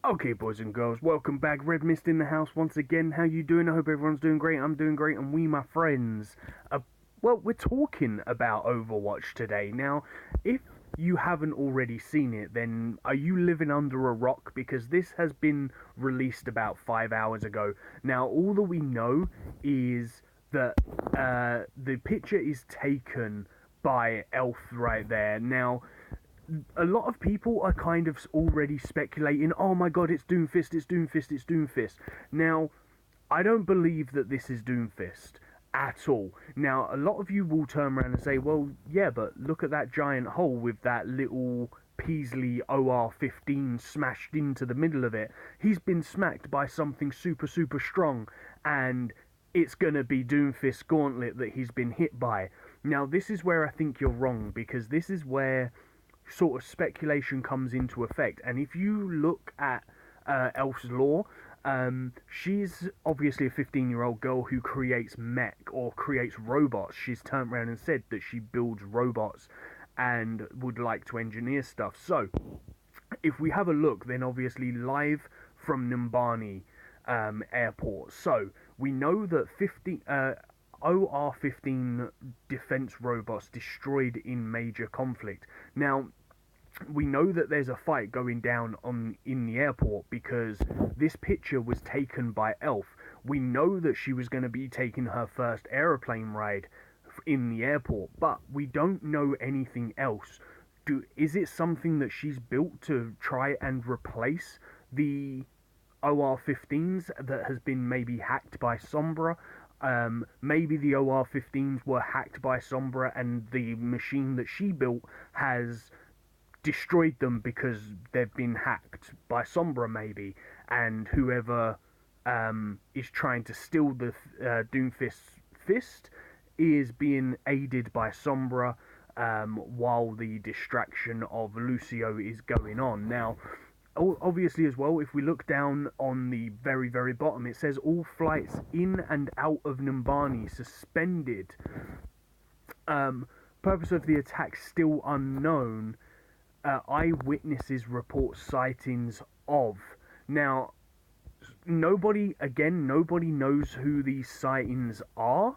Okay, boys and girls, welcome back. Red Mist in the house once again. How you doing? I hope everyone's doing great. I'm doing great, and we, my friends, we're talking about Overwatch today. Now, if you haven't already seen it, then are you living under a rock? Because this has been released about 5 hours ago. Now, all that we know is that the picture is taken by Elf right there. Now, a lot of people are kind of already speculating, oh my god, it's Doomfist, it's Doomfist, it's Doomfist. Now, I don't believe that this is Doomfist at all. Now, a lot of you will turn around and say, well, yeah, but look at that giant hole with that little Peasley OR-15 smashed into the middle of it. He's been smacked by something super, super strong, and it's gonna be Doomfist's gauntlet that he's been hit by. Now, this is where I think you're wrong, because this is where sort of speculation comes into effect. And if you look at Elf's lore, she's obviously a 15-year-old girl who creates mech or creates robots. She's turned around and said that she builds robots and would like to engineer stuff. So, if we have a look, then obviously live from Numbani airport. So, we know that OR-15 defense robots destroyed in major conflict. Now, we know that there's a fight going down in the airport because this picture was taken by Elf. We know that she was going to be taking her first aeroplane ride in the airport, but we don't know anything else. Is it something that she's built to try and replace the OR-15s that has been maybe hacked by Sombra? Maybe the OR-15s were hacked by Sombra and the machine that she built has destroyed them because they've been hacked by Sombra maybe, and whoever is trying to steal the Doomfist's fist is being aided by Sombra while the distraction of Lucio is going on. Now, obviously as well, if we look down on the very, very bottom, it says all flights in and out of Numbani suspended. Purpose of the attack still unknown. Eyewitnesses report sightings of. Now, nobody knows who these sightings are.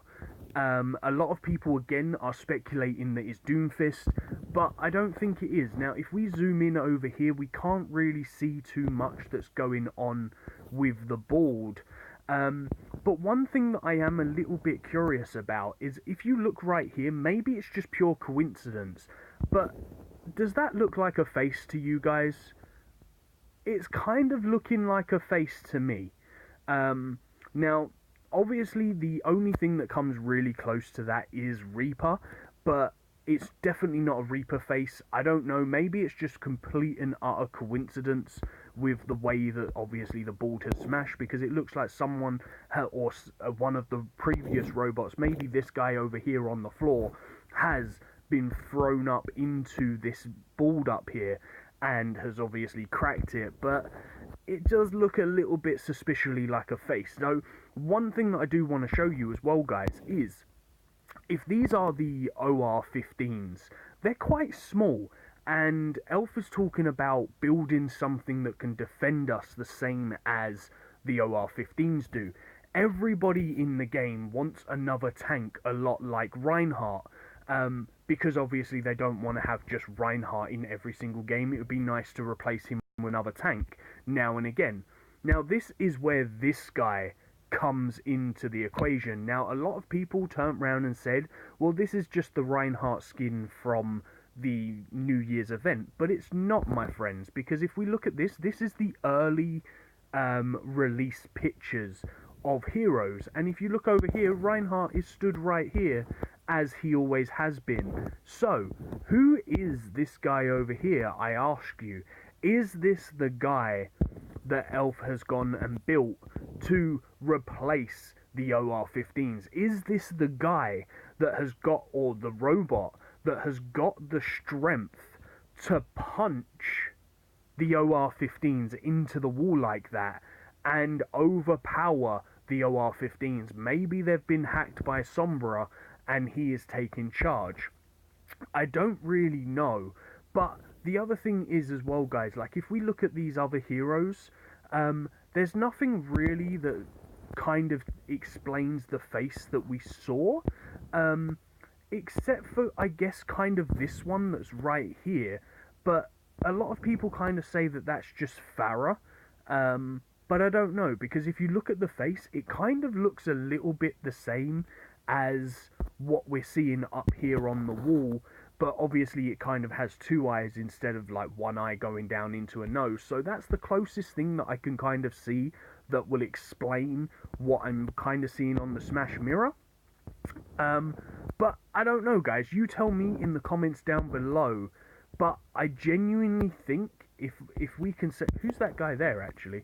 A lot of people again are speculating that it's Doomfist, but I don't think it is. Now, if we zoom in over here, we can't really see too much that's going on with the board. But one thing that I am a little bit curious about is if you look right here, maybe it's just pure coincidence, but does that look like a face to you guys? It's kind of looking like a face to me. Now, obviously, the only thing that comes really close to that is Reaper, but it's definitely not a Reaper face. I don't know, maybe it's just complete and utter coincidence with the way that obviously the board has smashed, because it looks like someone or one of the previous robots, maybe this guy over here on the floor, has been thrown up into this board up here and has obviously cracked it, but it does look a little bit suspiciously like a face. Now, one thing that I do want to show you as well, guys, is if these are the OR-15s, they're quite small, and Elf is talking about building something that can defend us the same as the OR-15s do. Everybody in the game wants another tank a lot like Reinhardt, because obviously they don't want to have just Reinhardt in every single game. It would be nice to replace him with another tank now and again. Now, this is where this guy comes into the equation. Now, a lot of people turned around and said, well, this is just the Reinhardt skin from the New Year's event. But it's not, my friends, because if we look at this, this is the early release pictures of heroes. And if you look over here, Reinhardt is stood right here, as he always has been. So, who is this guy over here, I ask you? Is this the guy that Elf has gone and built to replace the OR-15s? Is this the guy that has got, or the robot that has got the strength to punch the OR-15s into the wall like that and overpower the OR-15s? Maybe they've been hacked by Sombra and he is taking charge. I don't really know, but the other thing is as well, guys, like if we look at these other heroes, there's nothing really that kind of explains the face that we saw, um, except for, I guess, kind of this one that's right here. But a lot of people kind of say that that's just Farah. But I don't know, because if you look at the face, it kind of looks a little bit the same as what we're seeing up here on the wall, but obviously it kind of has two eyes instead of like one eye going down into a nose. So that's the closest thing that I can kind of see that will explain what I'm kind of seeing on the Smash mirror. Um, but I don't know, guys. You tell me in the comments down below. But I genuinely think if we can say, who's that guy there actually?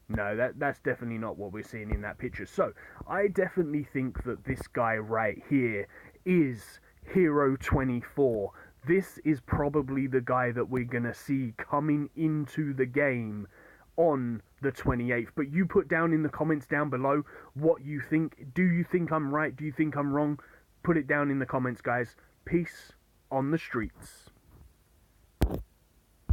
No, that's definitely not what we're seeing in that picture. So I definitely think that this guy right here is Hero 24. This is probably the guy that we're gonna see coming into the game on the 28th. But you put down in the comments down below what you think. Do you think I'm right? Do you think I'm wrong? Put it down in the comments, guys. Peace on the streets.